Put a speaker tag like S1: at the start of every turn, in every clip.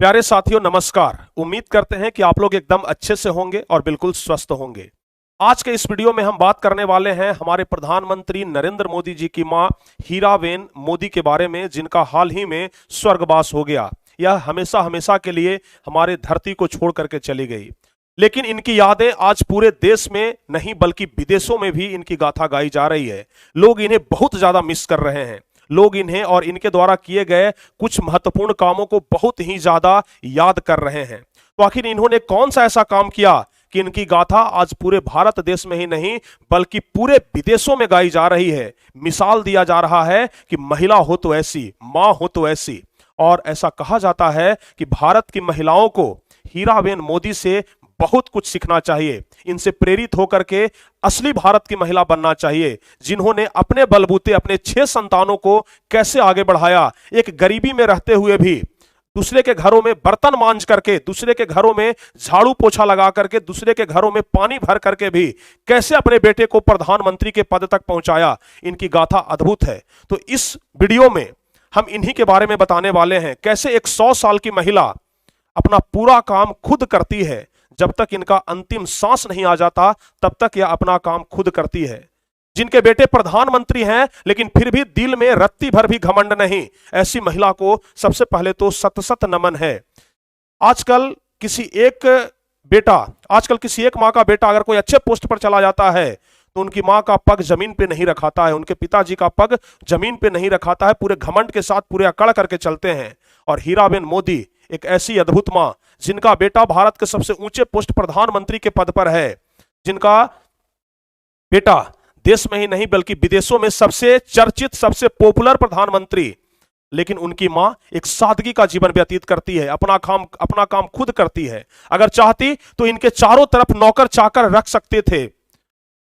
S1: प्यारे साथियों नमस्कार। उम्मीद करते हैं कि आप लोग एकदम अच्छे से होंगे और बिल्कुल स्वस्थ होंगे। आज के इस वीडियो में हम बात करने वाले हैं हमारे प्रधानमंत्री नरेंद्र मोदी जी की मां हीराबेन मोदी के बारे में, जिनका हाल ही में स्वर्गवास हो गया। यह हमेशा हमेशा के लिए हमारे धरती को छोड़ करके चली गई, लेकिन इनकी यादें आज पूरे देश में नहीं बल्कि विदेशों में भी इनकी गाथा गाई जा रही है। लोग इन्हें बहुत ज्यादा मिस कर रहे हैं। लोग इन्हें और इनके द्वारा किए गए कुछ महत्वपूर्ण कामों को बहुत ही ज्यादा याद कर रहे हैं। तो आखिर इन्होंने कौन सा ऐसा काम किया कि इनकी गाथा आज पूरे भारत देश में ही नहीं बल्कि पूरे विदेशों में गाई जा रही है। मिसाल दिया जा रहा है कि महिला हो तो ऐसी, मां हो तो ऐसी। और ऐसा कहा जाता है कि भारत की महिलाओं को हीराबेन मोदी से बहुत कुछ सीखना चाहिए। इनसे प्रेरित होकर के असली भारत की महिला बनना चाहिए, जिन्होंने अपने बलबूते अपने 6 संतानों को कैसे आगे बढ़ाया। एक गरीबी में रहते हुए भी दूसरे के घरों में बर्तन मांज करके, दूसरे के घरों में झाड़ू पोछा लगा करके, दूसरे के घरों में पानी भर करके भी कैसे अपने बेटे को प्रधानमंत्री के पद तक पहुंचाया। इनकी गाथा अद्भुत है। तो इस वीडियो में हम इन्हीं के बारे में बताने वाले हैं, कैसे एक 100 साल की महिला अपना पूरा काम खुद करती है। जब तक इनका अंतिम सांस नहीं आ जाता तब तक यह अपना काम खुद करती है। जिनके बेटे प्रधानमंत्री हैं लेकिन फिर भी दिल में रत्ती भर भी घमंड नहीं, ऐसी महिला को सबसे पहले तो सत सत नमन है। आजकल किसी एक माँ का बेटा अगर कोई अच्छे पोस्ट पर चला जाता है तो उनकी माँ का पग जमीन पे नहीं रखाता है, उनके पिताजी का पग जमीन पे नहीं रखाता है, पूरे घमंड के साथ पूरे अकड़ करके चलते हैं। और हीराबेन मोदी एक ऐसी अद्भुत मां, जिनका बेटा भारत के सबसे ऊंचे पोस्ट प्रधानमंत्री के पद पर है, जिनका बेटा देश में ही नहीं बल्कि विदेशों में सबसे चर्चित सबसे पॉपुलर प्रधानमंत्री, लेकिन उनकी मां एक सादगी का जीवन व्यतीत करती है, अपना काम खुद करती है। अगर चाहती तो इनके चारों तरफ नौकर चाकर रख सकते थे।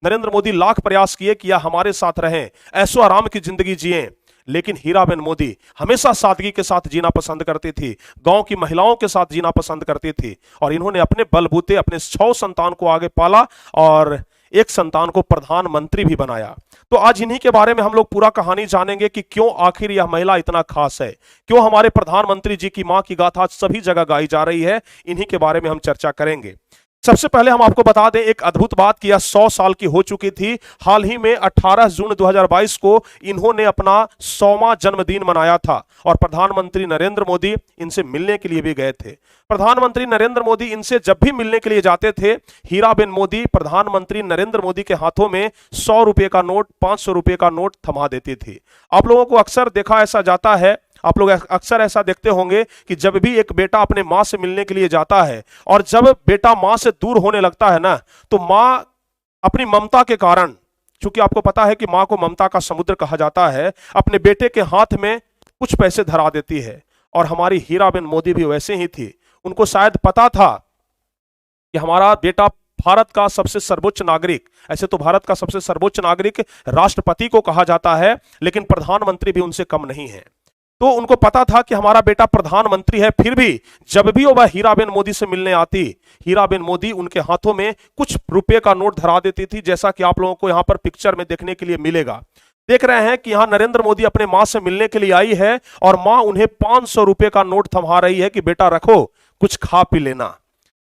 S1: नरेंद्र मोदी लाख प्रयास किए कि यह हमारे साथ रहें, ऐशो आराम की जिंदगी जिए, लेकिन हीराबेन मोदी हमेशा सादगी के साथ जीना पसंद करती थी, गांव की महिलाओं के साथ जीना पसंद करती थी। और इन्होंने अपने बलबूते अपने 6 संतान को आगे पाला और एक संतान को प्रधानमंत्री भी बनाया। तो आज इन्हीं के बारे में हम लोग पूरा कहानी जानेंगे कि क्यों आखिर यह महिला इतना खास है, क्यों हमारे प्रधानमंत्री जी की मां की गाथा सभी जगह गाई जा रही है। इन्हीं के बारे में हम चर्चा करेंगे। सबसे पहले हम आपको बता दें एक अद्भुत बात कि यह 100 साल की हो चुकी थी। हाल ही में 18 जून 2022 को इन्होंने अपना 100वां जन्मदिन मनाया था और प्रधानमंत्री नरेंद्र मोदी इनसे मिलने के लिए भी गए थे। प्रधानमंत्री नरेंद्र मोदी इनसे जब भी मिलने के लिए जाते थे, हीराबेन मोदी प्रधानमंत्री नरेंद्र मोदी के हाथों में 100 रुपए का नोट, 500 रुपए का नोट थमा देती थी। आप लोगों को अक्सर देखा ऐसा जाता है, आप लोग अक्सर ऐसा देखते होंगे कि जब भी एक बेटा अपने मां से मिलने के लिए जाता है और जब बेटा मां से दूर होने लगता है ना, तो मां अपनी ममता के कारण, चूंकि आपको पता है कि मां को ममता का समुद्र कहा जाता है, अपने बेटे के हाथ में कुछ पैसे धरा देती है। और हमारी हीराबेन मोदी भी वैसे ही थी। उनको शायद पता था कि हमारा बेटा भारत का सबसे सर्वोच्च नागरिक, ऐसे तो भारत का सबसे सर्वोच्च नागरिक राष्ट्रपति को कहा जाता है, लेकिन प्रधानमंत्री भी उनसे कम नहीं है। तो उनको पता था कि हमारा बेटा प्रधानमंत्री है, फिर भी जब भी वह हीराबेन मोदी से मिलने आती, हीराबेन मोदी उनके हाथों में कुछ रुपए का नोट धरा देती थी, जैसा कि आप लोगों को यहां पर पिक्चर में देखने के लिए मिलेगा। देख रहे हैं कि यहां नरेंद्र मोदी अपने मां से मिलने के लिए आई है और मां उन्हें 500 रुपए का नोट थमा रही है कि बेटा रखो, कुछ खा पी लेना।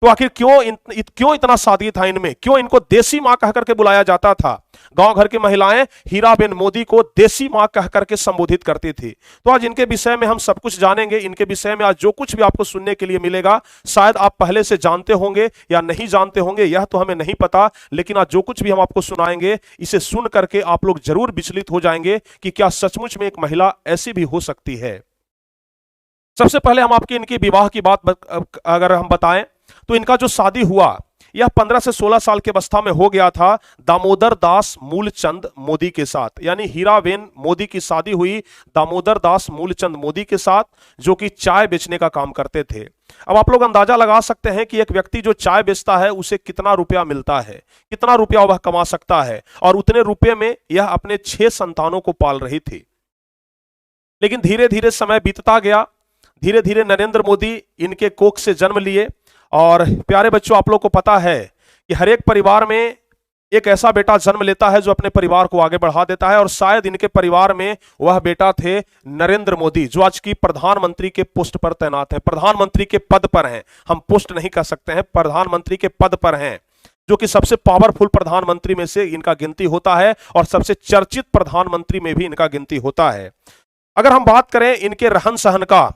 S1: तो आखिर क्यों इतना सादगी था इनमें, क्यों इनको देसी मां कह करके बुलाया जाता था। गांव घर की महिलाएं हीराबेन मोदी को देसी मां कह करके संबोधित करती थी। तो आज इनके विषय में हम सब कुछ जानेंगे। इनके विषय में आज जो कुछ भी आपको सुनने के लिए मिलेगा, शायद आप पहले से जानते होंगे या नहीं जानते होंगे, यह तो हमें नहीं पता, लेकिन आज जो कुछ भी हम आपको सुनाएंगे, इसे सुन करके आप लोग जरूर विचलित हो जाएंगे कि क्या सचमुच में एक महिला ऐसी भी हो सकती है। सबसे पहले हम आपकी इनकी विवाह की बात अगर हम बताएं तो इनका जो शादी हुआ यह 15 से 16 साल के अवस्था में हो गया था दामोदर दास मूलचंद मोदी के साथ। यानी हीराबेन मोदी की शादी हुई दामोदर दास मूलचंद मोदी के साथ, जो कि चाय बेचने का काम करते थे। अब आप लोग अंदाजा लगा सकते हैं कि एक व्यक्ति जो चाय बेचता है उसे कितना रुपया मिलता है, कितना रुपया वह कमा सकता है। और उतने रुपये में यह अपने 6 संतानों को पाल रही थी। लेकिन धीरे धीरे समय बीतता गया, धीरे धीरे नरेंद्र मोदी इनके कोख से जन्म लिए। और प्यारे बच्चों, आप लोग को पता है कि हर एक परिवार में एक ऐसा बेटा जन्म लेता है जो अपने परिवार को आगे बढ़ा देता है, और शायद इनके परिवार में वह बेटा थे नरेंद्र मोदी, जो आज की प्रधानमंत्री के पोस्ट पर तैनात है, प्रधानमंत्री के पद पर हैं। हम पोस्ट नहीं कह सकते हैं, प्रधानमंत्री के पद पर हैं, जो कि सबसे पावरफुल प्रधानमंत्री में से इनका गिनती होता है और सबसे चर्चित प्रधानमंत्री में भी इनका गिनती होता है। अगर हम बात करें इनके रहन सहन का,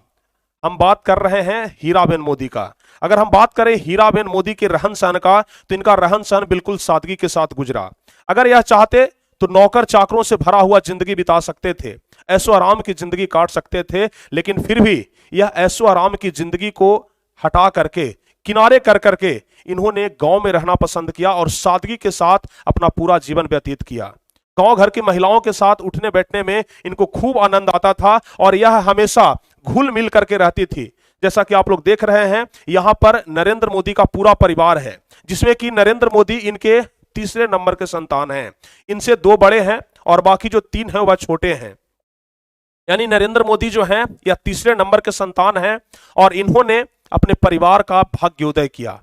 S1: हम बात कर रहे हैं हीराबेन मोदी का। अगर हम बात करें हीराबेन मोदी के रहन सहन का, तो इनका रहन सहन बिल्कुल सादगी के साथ गुजरा। अगर यह चाहते तो नौकर चाकरों से भरा हुआ जिंदगी बिता सकते थे, ऐशो आराम की जिंदगी काट सकते थे, लेकिन फिर भी यह ऐशो आराम की जिंदगी को हटा करके, किनारे कर करके इन्होंने गांव में रहना पसंद किया और सादगी के साथ अपना पूरा जीवन व्यतीत किया। गांव घर की महिलाओं के साथ उठने बैठने में इनको खूब आनंद आता था और यह हमेशा घुल मिल करके रहती थी। जैसा कि आप लोग देख रहे हैं, यहां पर नरेंद्र मोदी का पूरा परिवार है, जिसमें कि नरेंद्र मोदी इनके तीसरे नंबर के संतान हैं। इनसे 2 बड़े हैं और बाकी जो 3 हैं वह छोटे हैं। यानी नरेंद्र मोदी जो हैं यह तीसरे नंबर के संतान हैं और इन्होंने अपने परिवार का भाग्योदय किया।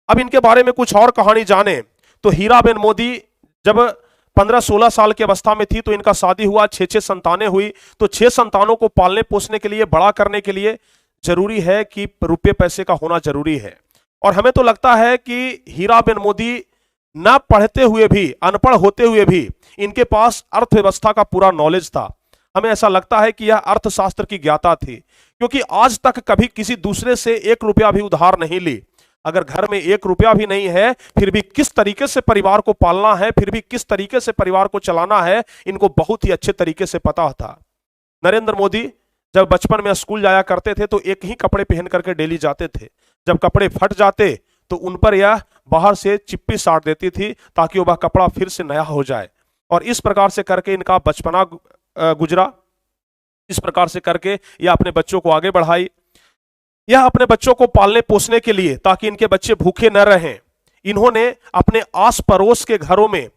S1: अब इनके बारे में कुछ और कहानी जाने तो हीराबेन मोदी जब 15-16 साल की अवस्था में थी तो इनका शादी हुआ, 6 संतानें हुई। तो 6 संतानों को पालने पोसने के लिए, बड़ा करने के लिए जरूरी है कि रुपये पैसे का होना जरूरी है। और हमें तो लगता है कि हीराबेन मोदी न पढ़ते हुए भी, अनपढ़ होते हुए भी इनके पास अर्थव्यवस्था का पूरा नॉलेज था। हमें ऐसा लगता है कि यह अर्थशास्त्र की ज्ञाता थी, क्योंकि आज तक कभी किसी दूसरे से 1 रुपया भी उधार नहीं ली। अगर घर में 1 रुपया भी नहीं है, फिर भी किस तरीके से परिवार को पालना है, फिर भी किस तरीके से परिवार को चलाना है, इनको बहुत ही अच्छे तरीके से पता था। नरेंद्र मोदी जब बचपन में स्कूल जाया करते थे तो एक ही कपड़े पहन करके डेली जाते थे। जब कपड़े फट जाते तो उन पर यह बाहर से चिप्पी साट देती थी ताकि वह कपड़ा फिर से नया हो जाए। और इस प्रकार से करके इनका बचपना गुजरा। इस प्रकार से करके यह अपने बच्चों को आगे बढ़ाई। यह अपने बच्चों को पालने पोसने के लिए, ताकि इनके बच्चे भूखे न रहें, इन्होंने अपने आस पड़ोस के घरों में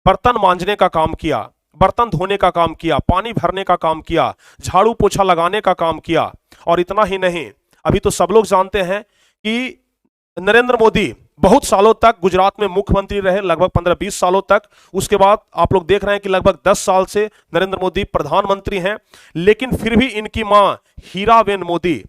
S1: बर्तन मांजने का काम किया, बर्तन धोने का काम किया, पानी भरने का काम किया, झाड़ू पोछा लगाने का काम किया। और इतना ही नहीं, अभी तो सब लोग जानते हैं कि नरेंद्र मोदी बहुत सालों तक गुजरात में मुख्यमंत्री रहे, लगभग 15-20 सालों तक। उसके बाद आप लोग देख रहे हैं कि लगभग 10 साल से नरेंद्र मोदी प्रधानमंत्री हैं। लेकिन फिर भी इनकी मां हीराबेन मोदी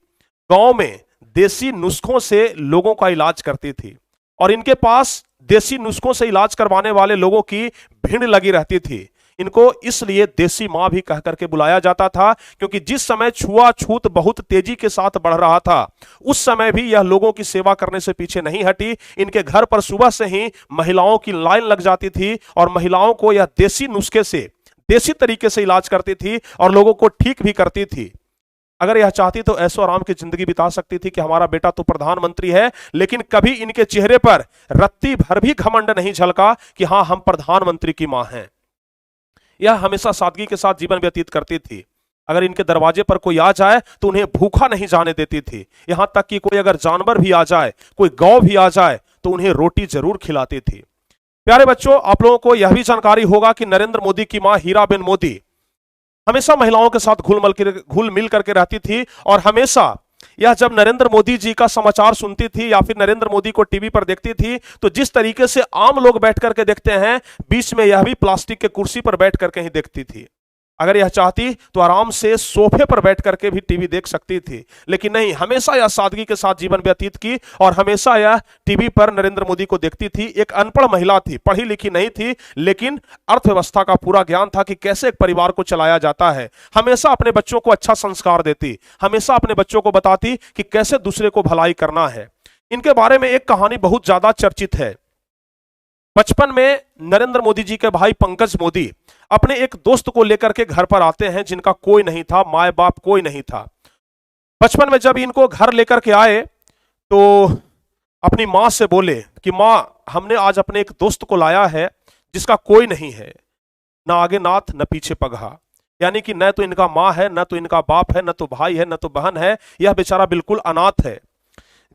S1: गांव में देसी नुस्खों से लोगों का इलाज करती थी और इनके पास देसी नुस्खों से इलाज करवाने वाले लोगों की भीड़ लगी रहती थी। इनको इसलिए देसी मां भी कह करके बुलाया जाता था, क्योंकि जिस समय छुआछूत बहुत तेजी के साथ बढ़ रहा था, उस समय भी यह लोगों की सेवा करने से पीछे नहीं हटी। इनके घर पर सुबह से ही महिलाओं की लाइन लग जाती थी और महिलाओं को यह देसी नुस्खे से, देसी तरीके से इलाज करती थी और लोगों को ठीक भी करती थी। अगर यह चाहती तो ऐशो आराम की जिंदगी बिता सकती थी कि हमारा बेटा तो प्रधानमंत्री है, लेकिन कभी इनके चेहरे पर रत्ती भर भी घमंड नहीं झलका कि हां हम प्रधानमंत्री की मां हैं। यह हमेशा सादगी के साथ जीवन व्यतीत करती थी। अगर इनके दरवाजे पर कोई आ जाए तो उन्हें भूखा नहीं जाने देती थी। यहां तक कि कोई अगर जानवर भी आ जाए, कोई गौ भी आ जाए, तो उन्हें रोटी जरूर खिलाती थी। प्यारे बच्चों, आप लोगों को यह भी जानकारी होगा कि नरेंद्र मोदी की मां हीराबेन मोदी हमेशा महिलाओं के साथ घुल मिल करके रहती थी और हमेशा यह जब नरेंद्र मोदी जी का समाचार सुनती थी या फिर नरेंद्र मोदी को टीवी पर देखती थी, तो जिस तरीके से आम लोग बैठ करके देखते हैं, बीच में यह भी प्लास्टिक के कुर्सी पर बैठ करके ही देखती थी। अगर यह चाहती तो आराम से सोफे पर बैठ करके भी टीवी देख सकती थी, लेकिन नहीं, हमेशा यह सादगी के साथ जीवन व्यतीत की और हमेशा यह टीवी पर नरेंद्र मोदी को देखती थी। एक अनपढ़ महिला थी, पढ़ी लिखी नहीं थी, लेकिन अर्थव्यवस्था का पूरा ज्ञान था कि कैसे एक परिवार को चलाया जाता है। हमेशा अपने बच्चों को अच्छा संस्कार देती, हमेशा अपने बच्चों को बताती कि कैसे दूसरे को भलाई करना है। इनके बारे में एक कहानी बहुत ज्यादा चर्चित है। बचपन में नरेंद्र मोदी जी के भाई पंकज मोदी अपने एक दोस्त को लेकर के घर पर आते हैं, जिनका कोई नहीं था, माए बाप कोई नहीं था। बचपन में जब इनको घर लेकर के आए तो अपनी मां से बोले कि मां, हमने आज अपने एक दोस्त को लाया है जिसका कोई नहीं है, ना आगे नाथ न पीछे पगहा। यानी कि न तो इनका मां है, न तो इनका बाप है, न तो भाई है, न तो बहन है, यह बेचारा बिल्कुल अनाथ है।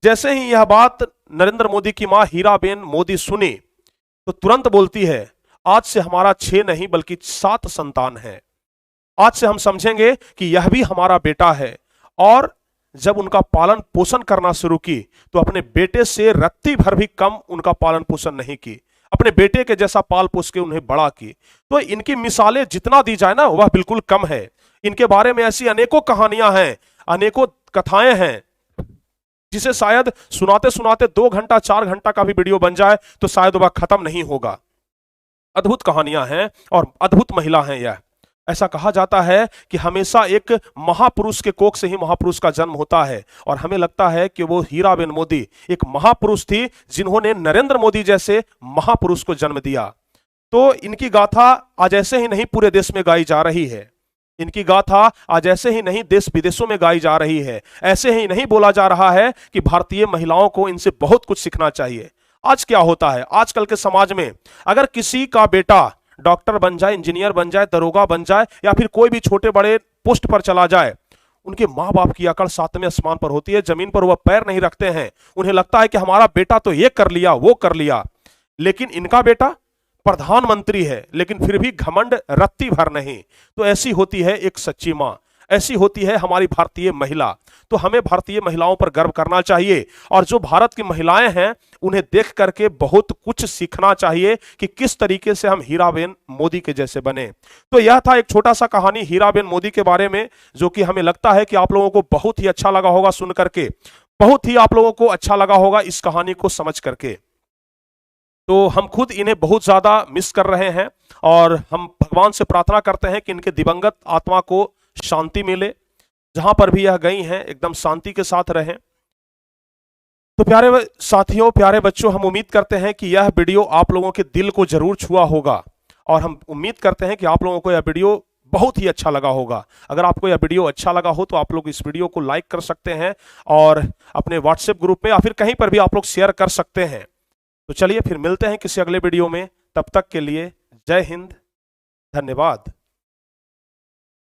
S1: जैसे ही यह बात नरेंद्र मोदी की मां हीराबेन मोदी सुनी तो तुरंत बोलती है, आज से हमारा 6 नहीं बल्कि 7 संतान है। आज से हम समझेंगे कि यह भी हमारा बेटा है। और जब उनका पालन पोषण करना शुरू की तो अपने बेटे से रत्ती भर भी कम उनका पालन पोषण नहीं की। अपने बेटे के जैसा पाल पोस के उन्हें बड़ा की। तो इनकी मिसालें जितना दी जाए ना वह बिल्कुल कम है। इनके बारे में ऐसी अनेकों कहानियां हैं, अनेकों कथाएं हैं, जिसे शायद सुनाते सुनाते 2 घंटा 4 घंटा का भी वीडियो बन जाए तो शायद वह खत्म नहीं होगा। अद्भुत कहानियां हैं और अद्भुत महिला हैं यह। ऐसा कहा जाता है कि हमेशा एक महापुरुष के कोख से ही महापुरुष का जन्म होता है, और हमें लगता है कि वो हीराबेन मोदी एक महापुरुष थी जिन्होंने नरेंद्र मोदी जैसे महापुरुष को जन्म दिया। तो इनकी गाथा आज ऐसे ही नहीं पूरे देश में गाई जा रही है, इनकी गाथा आज ऐसे ही नहीं देश विदेशों में गाई जा रही है, ऐसे ही नहीं बोला जा रहा है कि भारतीय महिलाओं को इनसे बहुत कुछ सीखना चाहिए। आज क्या होता है आजकल के समाज में, अगर किसी का बेटा डॉक्टर बन जाए, इंजीनियर बन जाए, दरोगा बन जाए, या फिर कोई भी छोटे बड़े पोस्ट पर चला जाए, उनके माँ बाप की अकड़ सातवें आसमान पर होती है, जमीन पर वह पैर नहीं रखते हैं। उन्हें लगता है कि हमारा बेटा तो ये कर लिया वो कर लिया, लेकिन इनका बेटा प्रधानमंत्री है, लेकिन फिर भी घमंड रत्ती भर नहीं। तो ऐसी होती है एक सच्ची माँ, ऐसी होती है हमारी भारतीय महिला। तो हमें भारतीय महिलाओं पर गर्व करना चाहिए, और जो भारत की महिलाएं हैं उन्हें देख करके बहुत कुछ सीखना चाहिए कि किस तरीके से हम हीराबेन मोदी के जैसे बने। तो यह था एक छोटा सा कहानी हीराबेन मोदी के बारे में, जो कि हमें लगता है कि आप लोगों को बहुत ही अच्छा लगा होगा सुन करके, बहुत ही आप लोगों को अच्छा लगा होगा इस कहानी को समझ करके। तो हम खुद इन्हें बहुत ज्यादा मिस कर रहे हैं, और हम भगवान से प्रार्थना करते हैं कि इनके दिवंगत आत्मा को शांति मिले, जहां पर भी यह गई हैं एकदम शांति के साथ रहें। तो प्यारे साथियों, प्यारे बच्चों, हम उम्मीद करते हैं कि यह वीडियो आप लोगों के दिल को जरूर छुआ होगा, और हम उम्मीद करते हैं कि आप लोगों को यह वीडियो बहुत ही अच्छा लगा होगा। अगर आपको यह वीडियो अच्छा लगा हो तो आप लोग इस वीडियो को लाइक कर सकते हैं, और अपने व्हाट्सएप ग्रुप में या फिर कहीं पर भी आप लोग शेयर कर सकते हैं। तो चलिए फिर मिलते हैं किसी अगले वीडियो में, तब तक के लिए जय हिंद, धन्यवाद।